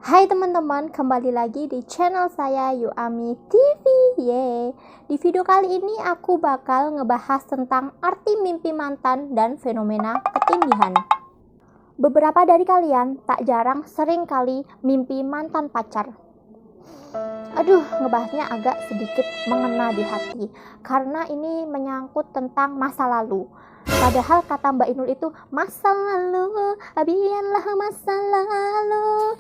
Hai teman-teman, kembali lagi di channel saya Yuami TV. Yeay. Di video kali ini aku bakal ngebahas tentang arti mimpi mantan dan fenomena ketindihan. Beberapa dari kalian tak jarang sering kali mimpi mantan pacar. Aduh, ngebahasnya agak sedikit mengena di hati karena ini menyangkut tentang masa lalu. Padahal kata Mbak Inul itu masa lalu, biarlah masa lalu.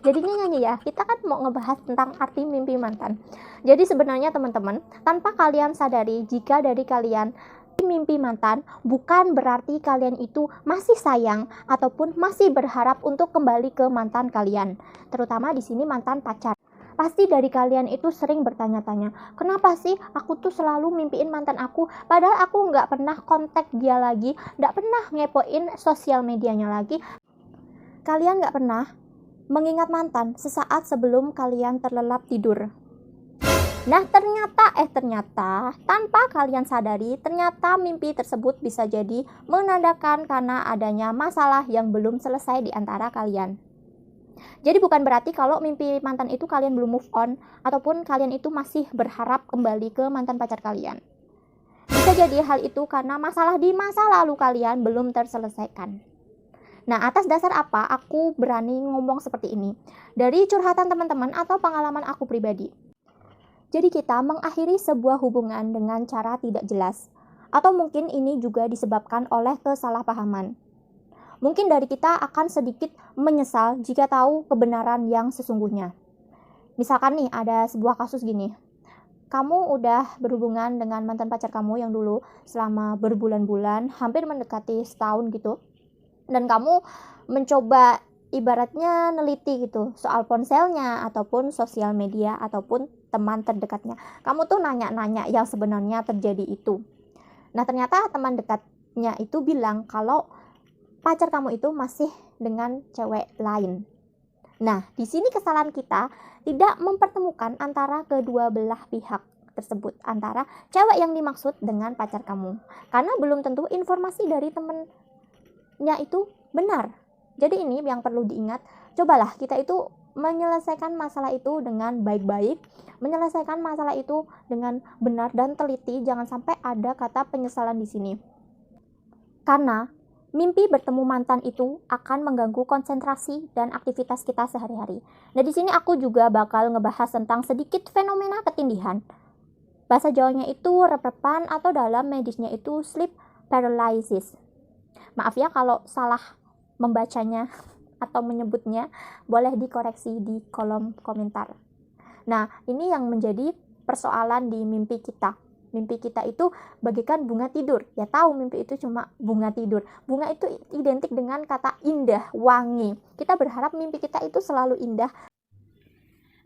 Jadinya nyanyi ya, kita kan mau ngebahas tentang arti mimpi mantan. Jadi sebenarnya teman-teman, tanpa kalian sadari, jika dari kalian mimpi mantan, bukan berarti kalian itu masih sayang ataupun masih berharap untuk kembali ke mantan kalian. Terutama di sini mantan pacar. Pasti dari kalian itu sering bertanya-tanya, kenapa sih aku tuh selalu mimpiin mantan aku, padahal aku nggak pernah kontak dia lagi, nggak pernah ngepoin sosial medianya lagi. Kalian nggak pernah mengingat mantan sesaat sebelum kalian terlelap tidur. Nah ternyata tanpa kalian sadari, ternyata mimpi tersebut bisa jadi menandakan karena adanya masalah yang belum selesai di antara kalian. Jadi bukan berarti kalau mimpi mantan itu kalian belum move on ataupun kalian itu masih berharap kembali ke mantan pacar kalian. Bisa jadi hal itu karena masalah di masa lalu kalian belum terselesaikan. Nah, atas dasar apa aku berani ngomong seperti ini? Dari curhatan teman-teman atau pengalaman aku pribadi. Jadi kita mengakhiri sebuah hubungan dengan cara tidak jelas. Atau mungkin ini juga disebabkan oleh kesalahpahaman. Mungkin dari kita akan sedikit menyesal jika tahu kebenaran yang sesungguhnya. Misalkan nih ada sebuah kasus gini. Kamu udah berhubungan dengan mantan pacar kamu yang dulu selama berbulan-bulan, hampir mendekati setahun gitu. Dan kamu mencoba ibaratnya neliti gitu soal ponselnya ataupun sosial media ataupun teman terdekatnya. Kamu tuh nanya-nanya yang sebenarnya terjadi itu. Nah ternyata teman dekatnya itu bilang kalau pacar kamu itu masih dengan cewek lain. Nah, di sini kesalahan kita tidak mempertemukan antara kedua belah pihak tersebut, antara cewek yang dimaksud dengan pacar kamu. Karena belum tentu informasi dari temennya itu benar. Jadi ini yang perlu diingat, cobalah kita itu menyelesaikan masalah itu dengan baik-baik, menyelesaikan masalah itu dengan benar dan teliti, jangan sampai ada kata penyesalan di sini. Karena mimpi bertemu mantan itu akan mengganggu konsentrasi dan aktivitas kita sehari-hari. Nah, di sini aku juga bakal ngebahas tentang sedikit fenomena ketindihan. Bahasa Jawanya itu rep-repan atau dalam medisnya itu sleep paralysis. Maaf ya kalau salah membacanya atau menyebutnya, boleh dikoreksi di kolom komentar. Nah, ini yang menjadi persoalan di mimpi kita. Mimpi kita itu bagaikan bunga tidur. Ya tahu mimpi itu cuma bunga tidur. Bunga itu identik dengan kata indah, wangi. Kita berharap mimpi kita itu selalu indah.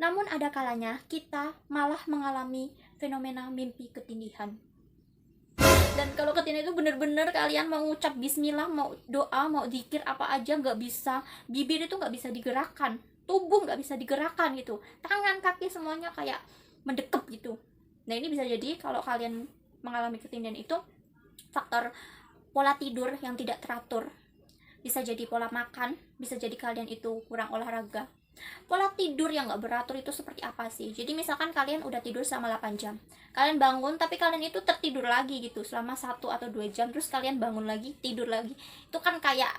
Namun ada kalanya kita malah mengalami fenomena mimpi ketindihan. Dan kalau ketindihan itu benar-benar kalian mau ngucap bismillah, mau doa, mau zikir apa aja nggak bisa. Bibir itu nggak bisa digerakkan. Tubuh nggak bisa digerakkan gitu. Tangan, kaki semuanya kayak mendekep gitu. Nah ini bisa jadi kalau kalian mengalami ketindihan itu faktor pola tidur yang tidak teratur. Bisa jadi pola makan, bisa jadi kalian itu kurang olahraga. Pola tidur yang gak beratur itu seperti apa sih? Jadi misalkan kalian udah tidur selama 8 jam. Kalian bangun tapi kalian itu tertidur lagi gitu selama 1 atau 2 jam. Terus kalian bangun lagi, tidur lagi. Itu kan kayak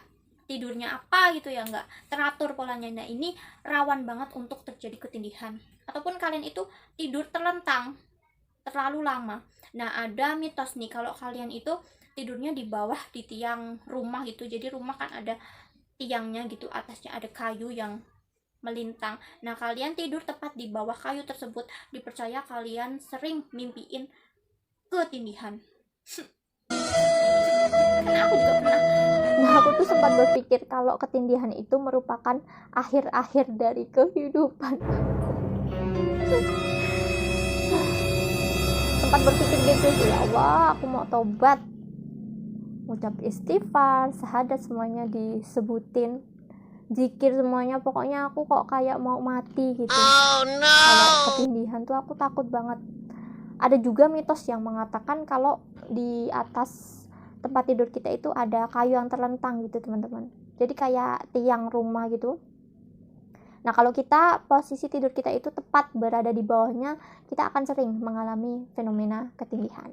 tidurnya apa gitu ya, nggak teratur polanya. Nah ini rawan banget untuk terjadi ketindihan. Ataupun kalian itu tidur terlentang terlalu lama. Nah ada mitos nih kalau kalian itu tidurnya di bawah di tiang rumah gitu. Jadi rumah kan ada tiangnya gitu, atasnya ada kayu yang melintang. Nah kalian tidur tepat di bawah kayu tersebut, dipercaya kalian sering mimpiin ketindihan. Karena aku juga pernah. Nah aku tuh sempat berpikir kalau ketindihan itu merupakan akhir-akhir dari kehidupan. Sempat berpikir gitu sih, ya Allah aku mau tobat, ucap istighfar, syahadat semuanya disebutin, zikir semuanya, pokoknya aku kok kayak mau mati gitu. Oh, no. Kalau ketindihan tuh aku takut banget. Ada juga mitos yang mengatakan kalau di atas tempat tidur kita itu ada kayu yang terlentang gitu teman-teman. Jadi kayak tiang rumah gitu. Nah, kalau kita posisi tidur kita itu tepat berada di bawahnya, kita akan sering mengalami fenomena ketindihan.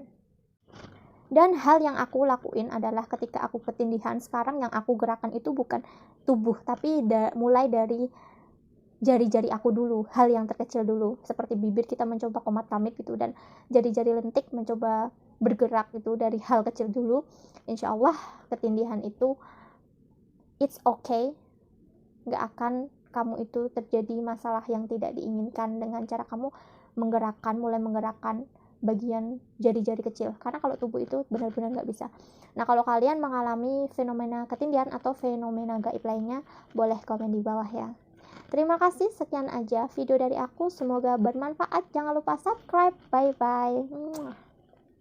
Dan hal yang aku lakuin adalah ketika aku ketindihan, sekarang yang aku gerakan itu bukan tubuh, tapi mulai dari jari-jari aku dulu, hal yang terkecil dulu, seperti bibir kita mencoba komat kamit gitu, dan jari-jari lentik mencoba bergerak gitu dari hal kecil dulu. Insya Allah ketindihan itu it's okay, gak akan kamu itu terjadi masalah yang tidak diinginkan dengan cara kamu mulai menggerakkan bagian jari-jari kecil, karena kalau tubuh itu benar-benar nggak bisa. Nah, kalau kalian mengalami fenomena ketindihan atau fenomena gaib lainnya, boleh komen di bawah ya. Terima kasih, sekian aja video dari aku, semoga bermanfaat. Jangan lupa subscribe. Bye bye.